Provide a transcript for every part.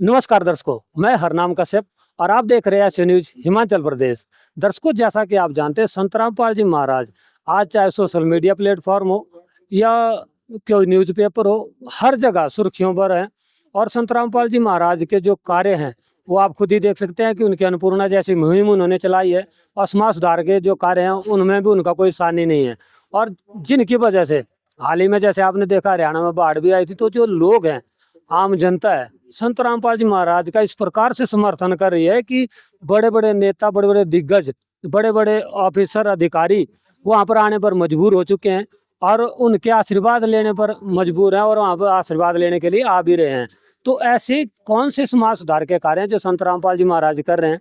नमस्कार दर्शकों, मैं हरनाम कश्यप और आप देख रहे हैं एस न्यूज हिमाचल प्रदेश। दर्शकों, जैसा कि आप जानते हैं, संत रामपाल जी महाराज आज चाहे सोशल मीडिया प्लेटफॉर्म हो या कोई न्यूज़पेपर हो, हर जगह सुर्खियों पर हैं। और संत रामपाल जी महाराज के जो कार्य हैं वो आप खुद ही देख सकते हैं कि उनकी अन्नपूर्णा जैसी मुहिम उन्होंने चलाई है और समाज सुधार के जो कार्य हैं उनमें भी उनका कोई सानी नहीं है। और जिनकी वजह से हाल ही में जैसे आपने देखा हरियाणा में बाढ़ भी आई थी, तो जो लोग हैं, आम जनता है, संत रामपाल जी महाराज का इस प्रकार से समर्थन कर रही है कि बड़े बड़े नेता, बड़े बड़े दिग्गज, बड़े बड़े ऑफिसर, अधिकारी वहां पर आने पर मजबूर हो चुके हैं और उनके आशीर्वाद लेने पर मजबूर हैं और वहां पर आशीर्वाद लेने के लिए आ भी रहे हैं। तो ऐसे कौन से समाज सुधार के कार्य हैं जो संत रामपाल जी महाराज कर रहे हैं,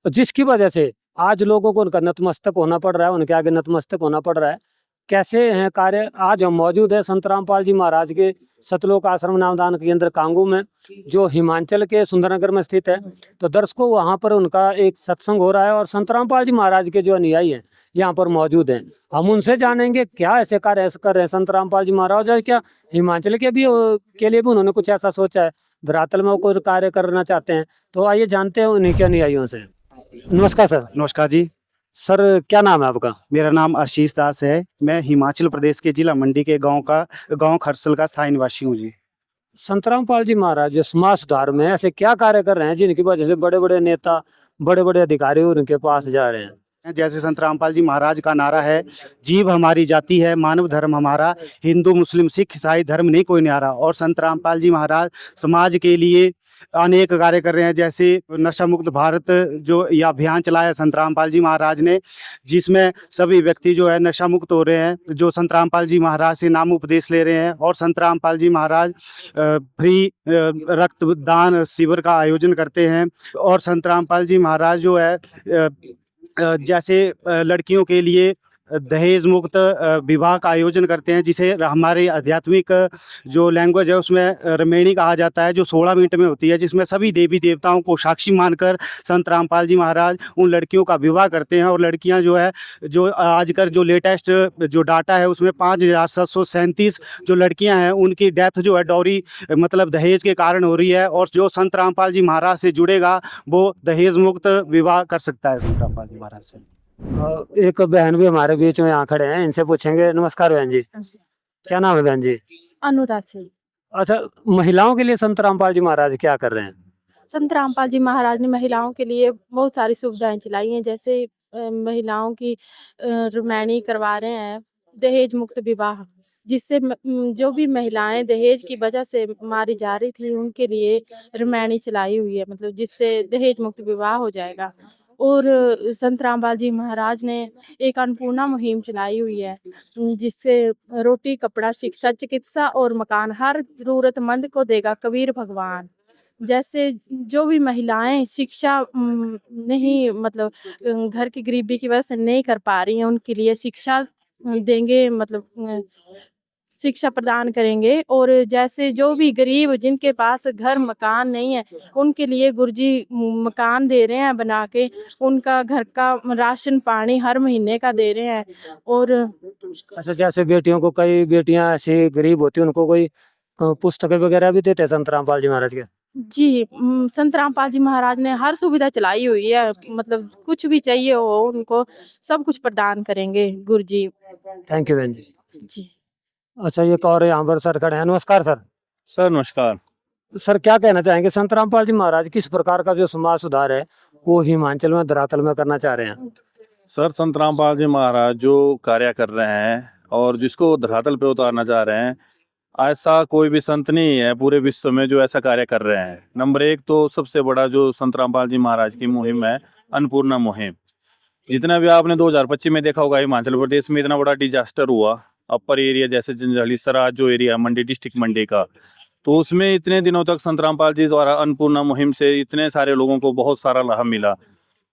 जिसकी वजह से आज लोगों को उनका नतमस्तक होना पड़ रहा है, उनके आगे नतमस्तक होना पड़ रहा है? कैसे हैं कार्य? आज हम मौजूद है संत रामपाल जी महाराज के सतलोक आश्रम नामदान केंद्र कांगू में, जो हिमाचल के सुंदरनगर में स्थित है। तो दर्शकों, वहां पर उनका एक सत्संग हो रहा है और संत रामपाल जी महाराज के जो अनुयायी हैं यहाँ पर मौजूद हैं। हम उनसे जानेंगे क्या ऐसे कार्य ऐसे कर रहे हैं संत रामपाल जी महाराज, और क्या हिमाचल के लिए भी उन्होंने कुछ ऐसा सोचा है, धरातल में वो कोई कार्य करना चाहते हैं। तो आइए जानते हैं उन्हीं के अनुयायियों से। नमस्कार सर। नमस्कार जी। सर, क्या नाम है आपका? मेरा नाम आशीष दास है। मैं हिमाचल प्रदेश के जिला मंडी के गांव खरसल का स्थायी निवासी हूँ जी। संत रामपाल जी महाराज जो समाज सुधार में ऐसे क्या कार्य कर रहे हैं जिनकी वजह से बड़े बड़े नेता, बड़े बड़े अधिकारी उनके पास जा रहे हैं? जैसे संत रामपाल जी महाराज का नारा है, जीव हमारी जाति है, मानव धर्म हमारा, हिंदू मुस्लिम सिख ईसाई धर्म नहीं कोई न्यारा। और संत रामपाल जी महाराज समाज के लिए अनेक कार्य कर रहे हैं। जैसे नशा मुक्त भारत जो यह अभियान चलाया संत रामपाल जी महाराज ने, जिसमें सभी व्यक्ति जो है नशा मुक्त हो रहे हैं, जो संत रामपाल जी महाराज से नाम उपदेश ले रहे हैं। और संत रामपाल जी महाराज फ्री रक्तदान शिविर का आयोजन करते हैं। और संत रामपाल जी महाराज जो है जैसे लड़कियों के लिए दहेज मुक्त विवाह का आयोजन करते हैं, जिसे हमारे आध्यात्मिक जो लैंग्वेज है उसमें रमेणी कहा जाता है, जो 16 मिनट में होती है, जिसमें सभी देवी देवताओं को साक्षी मानकर संत रामपाल जी महाराज उन लड़कियों का विवाह करते हैं। और लड़कियां जो है, जो आजकल जो लेटेस्ट जो डाटा है उसमें 5737 जो लड़कियां हैं उनकी डेथ जो है डॉरी मतलब दहेज के कारण हो रही है। और जो संत रामपाल जी महाराज से जुड़ेगा वो दहेज मुक्त विवाह कर सकता है संत रामपाल जी महाराज से। एक बहन भी हमारे बीच में यहाँ खड़े हैं, इनसे पूछेंगे। नमस्कार बहन जी, क्या नाम है बहन जी? अनुदासी। अच्छा, महिलाओं के लिए संत रामपाल जी महाराज क्या कर रहे हैं? संत रामपाल जी महाराज ने महिलाओं के लिए बहुत सारी सुविधाएं चलाई हैं। जैसे महिलाओं की रुमैनी करवा रहे हैं, दहेज मुक्त विवाह, जिससे जो भी महिलाएं दहेज की वजह से मारी जा रही थी उनके लिए रुमैनी चलाई हुई है, मतलब जिससे दहेज मुक्त विवाह हो जाएगा। और संत रामपाल जी महाराज ने एक अन्नपूर्णा मुहिम चलाई हुई है, जिससे रोटी, कपड़ा, शिक्षा, चिकित्सा और मकान हर जरूरतमंद को देगा कबीर भगवान। जैसे जो भी महिलाएं शिक्षा नहीं, मतलब घर की गरीबी की वजह से नहीं कर पा रही हैं, उनके लिए शिक्षा देंगे, मतलब शिक्षा प्रदान करेंगे। और जैसे जो भी गरीब जिनके पास घर मकान नहीं है उनके लिए गुरुजी मकान दे रहे हैं बना के, उनका घर का राशन पानी हर महीने का दे रहे हैं। और अच्छा, जैसे बेटियों को, कई बेटियां ऐसी गरीब होती हैं, उनको कोई पुस्तकें वगैरह भी देते हैं संत रामपाल जी महाराज के? जी, संत रामपाल जी महाराज ने हर सुविधा चलाई हुई है, मतलब कुछ भी चाहिए हो उनको सब कुछ प्रदान करेंगे गुरुजी। थैंक यू बहन जी। जी। अच्छा, एक और यहाँ पर सर खड़े हैं। नमस्कार सर। सर नमस्कार। सर, क्या कहना चाहेंगे, संत रामपाल जी महाराज किस प्रकार का जो समाज सुधार है वो हिमाचल में, धरातल में करना चाह रहे हैं? सर, संत रामपाल जी महाराज जो कार्य कर रहे हैं और जिसको धरातल पे उतारना चाह रहे हैं, ऐसा कोई भी संत नहीं है पूरे विश्व में जो ऐसा कार्य कर रहे हैं। नंबर एक तो सबसे बड़ा जो संत रामपाल जी महाराज की मुहिम है, अन्नपूर्णा मुहिम। जितना भी आपने 2025 में देखा होगा, हिमाचल प्रदेश में इतना बड़ा डिजास्टर हुआ, अपर एरिया जैसे जंजैहली सराज जो एरिया मंडी डिस्ट्रिक्ट मंडी का, तो उसमें इतने दिनों तक संत रामपाल जी द्वारा अन्नपूर्णा मुहिम से इतने सारे लोगों को बहुत सारा लाभ मिला।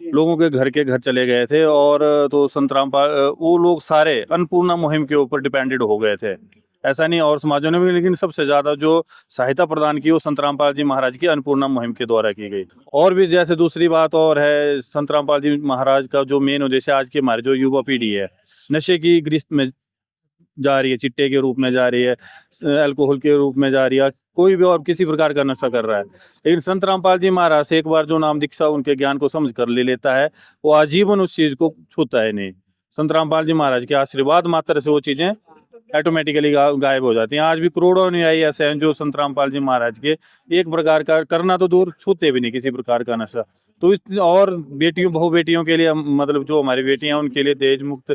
लोगों के घर चले गए थे। और तो संत रामपाल वो लोग सारे अन्नपूर्णा मुहिम के ऊपर डिपेंडेड हो गए थे। ऐसा नहीं और समाजों ने भी, लेकिन सबसे ज्यादा जो सहायता प्रदान की वो संत रामपाल जी महाराज की अन्नपूर्णा मुहिम के द्वारा की गई। और भी जैसे दूसरी बात और है, संत रामपाल जी महाराज का जो मेन उद्देश्य, आज की हमारी जो युवा पीढ़ी है नशे की गिरफ्त में जा रही है, चिट्टे के रूप में जा रही है, अल्कोहल के रूप में जा रही है, कोई भी और किसी प्रकार का नशा कर रहा है। लेकिन संत रामपाल जी महाराज से एक बार जो नाम दीक्षा उनके ज्ञान को समझ कर ले लेता है, वो आजीवन उस चीज को छूता है नहीं। संत रामपाल जी महाराज के आशीर्वाद मात्र से वो चीजें ऑटोमेटिकली गायब हो जाती हैं। आज भी करोड़ों अनुयायी ऐसे हैं जो संत रामपाल जी महाराज के एक प्रकार का करना तो दूर, छूते भी नहीं किसी प्रकार का नशा। तो और बेटियों बहु बेटियों के लिए मतलब जो हमारी बेटियां उनके लिए दहेज मुक्त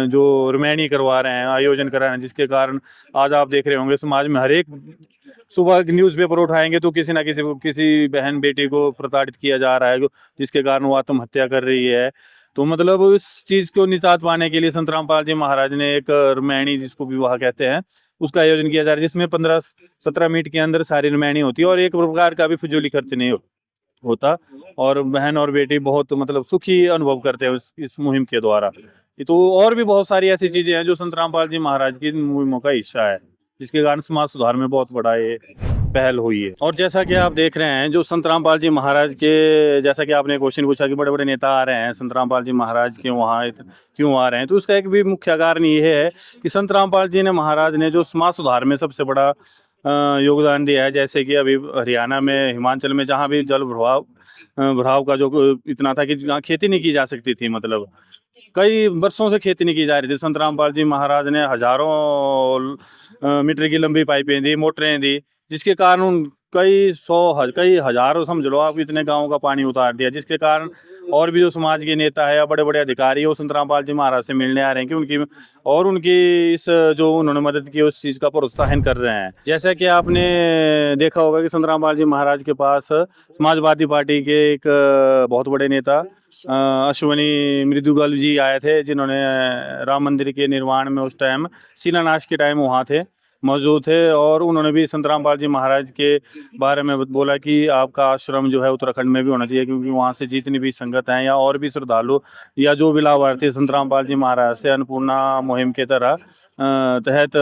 जो रुमैनी करवा रहे हैं, आयोजन करा रहे हैं, जिसके कारण आज आप देख रहे होंगे समाज में हर एक सुबह न्यूज़पेपर उठाएंगे तो किसी ना किसी बहन बेटी को प्रताड़ित किया जा रहा है, जिसके कारण वो आत्महत्या कर रही है। तो मतलब इस चीज को निजात पाने के लिए संत रामपाल जी महाराज ने एक रुमैनी, जिसको विवाह कहते हैं, उसका आयोजन किया जा रहा है, जिसमें 15-17 मिनट के अंदर सारी रुमैनी होती है और एक प्रकार का भी फिजूली खर्च नहीं होता और बहन और बेटी बहुत मतलब सुखी अनुभव करते हैं इस मुहिम के द्वारा। तो और भी बहुत सारी ऐसी चीजें हैं जो संत रामपाल जी महाराज की मुहिमों का हिस्सा है, जिसके कारण समाज सुधार में बहुत बड़ा ये पहल हुई है। और जैसा कि आप देख रहे हैं जो संत रामपाल जी महाराज के, जैसा कि आपने क्वेश्चन पूछा कि बड़े बड़े नेता आ रहे हैं संत रामपाल जी महाराज के वहाँ क्यों आ रहे हैं, तो उसका एक भी मुख्य कारण ये है कि संत रामपाल जी ने महाराज ने जो समाज सुधार में सबसे बड़ा योगदान दिया है। जैसे कि अभी हरियाणा में, हिमाचल में जहाँ भी जल भराव का जो इतना था कि जहाँ खेती नहीं की जा सकती थी, मतलब कई वर्षों से खेती नहीं की जा रही थी, संत रामपाल जी महाराज ने हजारों मीटर की लंबी पाइपें दी, मोटरें दी, जिसके कारण कई हजारों समझ लो आप इतने गांवों का पानी उतार दिया, जिसके कारण और भी जो समाज के नेता है या बड़े बड़े अधिकारी वो संत रामपाल जी महाराज से मिलने आ रहे हैं कि उनकी इस जो उन्होंने मदद की उस चीज का प्रोत्साहन कर रहे हैं। जैसा कि आपने देखा होगा कि संत रामपाल जी महाराज के पास समाजवादी पार्टी के एक बहुत बड़े नेता अश्वनी मृदुगल जी आए थे, जिन्होंने राम मंदिर के निर्माण में उस टाइम शिलान्यास के टाइम वहाँ थे, मौजूद थे, और उन्होंने भी संत रामपाल जी महाराज के बारे में बोला कि आपका आश्रम जो है उत्तराखंड में भी होना चाहिए, क्योंकि वहाँ से जितनी भी संगत हैं या और भी श्रद्धालु या जो भी लाभार्थी संत रामपाल जी महाराज से अन्नपूर्णा मुहिम के तहत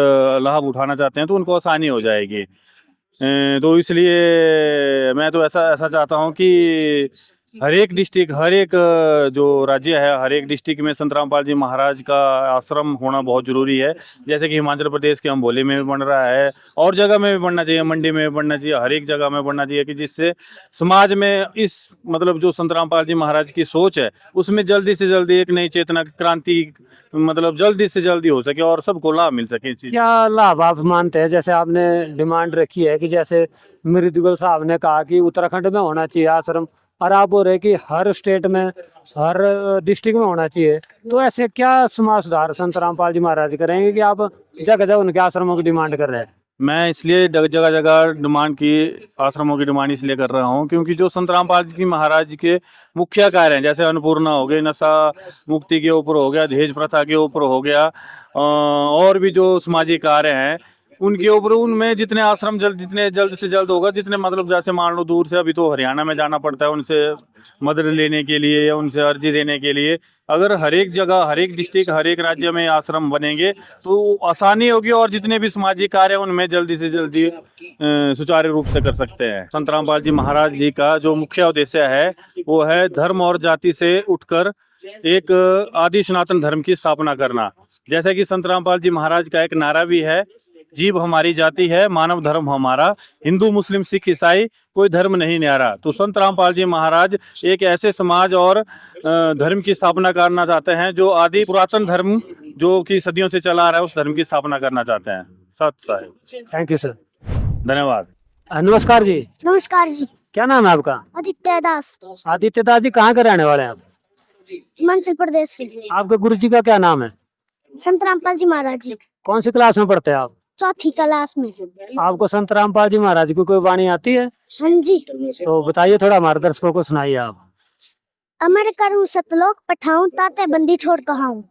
लाभ उठाना चाहते हैं तो उनको आसानी हो जाएगी। तो इसलिए मैं तो ऐसा चाहता हूँ कि हर एक डिस्ट्रिक्ट, हर एक जो राज्य है, हर एक डिस्ट्रिक्ट में संत रामपाल जी महाराज का आश्रम होना बहुत जरूरी है। जैसे कि हिमाचल प्रदेश के अम्बोली में भी बन रहा है और जगह में भी बनना चाहिए, मंडी में भी बनना चाहिए, हर एक जगह में बनना चाहिए, कि जिससे समाज में इस मतलब जो संत रामपाल जी महाराज की सोच है उसमें जल्दी से जल्दी एक नई चेतना क्रांति मतलब जल्दी से जल्दी हो सके और सबको लाभ मिल सके। क्या लाभ आप मानते हैं? जैसे आपने डिमांड रखी है कि जैसे मृदुगल साहब ने कहा कि उत्तराखंड में होना चाहिए आश्रम, और आप बोल रहे कि हर स्टेट में, हर डिस्ट्रिक्ट में होना चाहिए, तो ऐसे क्या समाज सुधार संत रामपाल जी महाराज करेंगे कि आप जगह जगह उनके आश्रमों की डिमांड कर रहे हैं? मैं इसलिए जगह जगह डिमांड की, आश्रमों की डिमांड इसलिए कर रहा हूँ क्योंकि जो संत रामपाल जी महाराज के मुख्य कार्य हैं, जैसे अन्नपूर्णा हो गई, नशा मुक्ति के ऊपर हो गया, दहेज प्रथा के ऊपर हो गया, और भी जो सामाजिक कार्य हैं उनके ऊपर, उनमें जितने आश्रम जितने जल्द से जल्द होगा, जितने मतलब जैसे मान लो दूर से अभी तो हरियाणा में जाना पड़ता है उनसे मदद लेने के लिए या उनसे अर्जी देने के लिए, अगर हर एक जगह, हर एक डिस्ट्रिक्ट, हर एक राज्य में आश्रम बनेंगे तो आसानी होगी और जितने भी सामाजिक कार्य हैं उनमें जल्दी से जल्दी सुचारू रूप से कर सकते हैं। संत रामपाल जी महाराज जी का जो मुख्य उद्देश्य है वो है धर्म और जाति से उठकर एक आदि सनातन धर्म की स्थापना करना। जैसे कि संत रामपाल जी महाराज का एक नारा भी है, जीव हमारी जाति है, मानव धर्म हमारा, हिंदू मुस्लिम सिख ईसाई कोई धर्म नहीं न्यारा। तो संत रामपाल जी महाराज एक ऐसे समाज और धर्म की स्थापना करना चाहते हैं जो आदि पुरातन धर्म जो कि सदियों से चला आ रहा है उस धर्म की स्थापना करना चाहते हैं। सत साहिब। थैंक यू सर, धन्यवाद। नमस्कार जी। नमस्कार जी। क्या नाम है आपका? आदित्य दास। आदित्य दास जी, कहाँ के रहने वाले हैं आप? हिमाचल प्रदेश से। आपके गुरु जी का क्या नाम है? संत रामपाल जी महाराज जी। कौन सी क्लास में पढ़ते हैं आप? चौथी क्लास में। आपको संत रामपाल जी महाराज की कोई वाणी आती है? हाँ जी। तो बताइए, थोड़ा हमारे दर्शकों को सुनाइए आप। अमर करूं सतलोक पठाऊं, ताते बंदी छोड़ कहाऊं।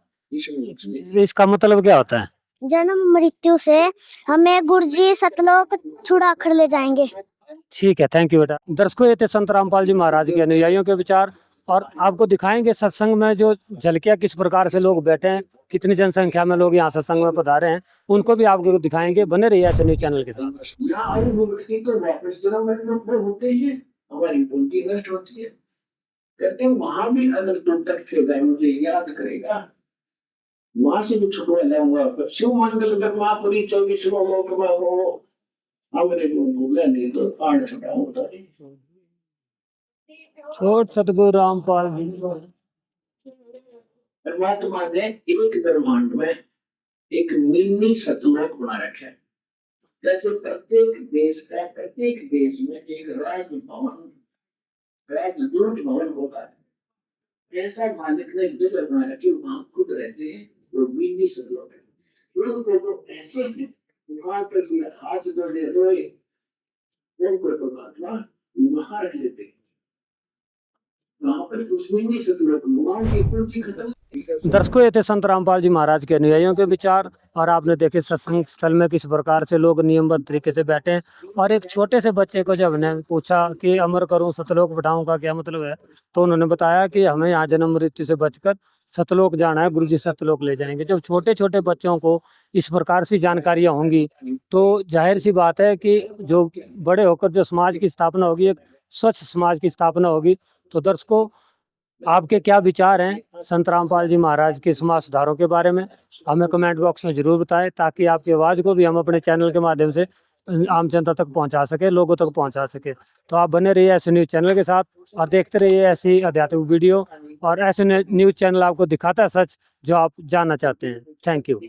इसका मतलब क्या होता है? जन्म मृत्यु से हमें गुरुजी सतलोक छुड़ा कर ले जाएंगे। ठीक है, थैंक यू बेटा। दर्शकों, ये थे संत रामपाल जी महाराज के अनुयायियों के विचार, और आपको दिखाएंगे सत्संग में जो झलकियां किस प्रकार से लोग बैठे हैं, कितनी जनसंख्या में लोग यहाँ सत्संग में पधारे हैं, उनको भी आपको दिखाएंगे। बने रहिए ऐसे न्यूज चैनल के साथ। यहाँ आए वो व्यक्ति तो वापस जन्म में होते ही हमारी पूंजी नष्ट होती है। कहते हैं वहां भी अगर तुम तक फिर मुझे याद करेगा, वहां से भी छुटवा लाऊंगा। शिव मंगल ब्रह्मापुरी 24वां लोक में हो, हमने जो बोला नहीं तो कांड छुड़ा होता है। छोट सतगुरु रामपाल जी। परमात्मा ने एक ब्रह्मांड में एक मिनी सतलोक बना रखा है। जैसे प्रत्येक देश में एक राजभवन, राजदूत भवन होता है, ऐसा मालिक ने जगह बना रखी, वहां खुद रहते हैं, वो मिनी सतलोक है। उनको तो ऐसे हैं, वहां पर भी हाथ जोड़े रोए, उनको परमात्मा वहां रख लेते हैं। वहां पर उस मिनी सतलोक में वहां की पूर्ति खत्म। दर्शकों, ये थे संत रामपाल जी महाराज के अनुयायियों के विचार। और आपने देखे सत्संग स्थल में किस प्रकार से लोग नियमबद्ध तरीके से बैठे हैं। और एक छोटे से बच्चे को जब हमने पूछा कि अमर करूं सतलोक बिठाऊं का क्या मतलब है, तो उन्होंने बताया कि हमें यहाँ जन्म मृत्यु से बचकर सतलोक जाना है, गुरु जी सतलोक ले जाएंगे। जब छोटे छोटे बच्चों को इस प्रकार से जानकारियां होंगी तो जाहिर सी बात है कि जो बड़े होकर जो समाज की स्थापना होगी, एक स्वच्छ समाज की स्थापना होगी। तो दर्शकों, आपके क्या विचार हैं संत रामपाल जी महाराज के समाज सुधारों के बारे में, हमें कमेंट बॉक्स में जरूर बताएं, ताकि आपकी आवाज़ को भी हम अपने चैनल के माध्यम से आम जनता तक पहुंचा सके, लोगों तक पहुंचा सके। तो आप बने रहिए ऐसे न्यूज़ चैनल के साथ और देखते रहिए ऐसी आध्यात्मिक वीडियो, और ऐसे न्यूज़ चैनल आपको दिखाता है सच जो आप जानना चाहते हैं। Thank you.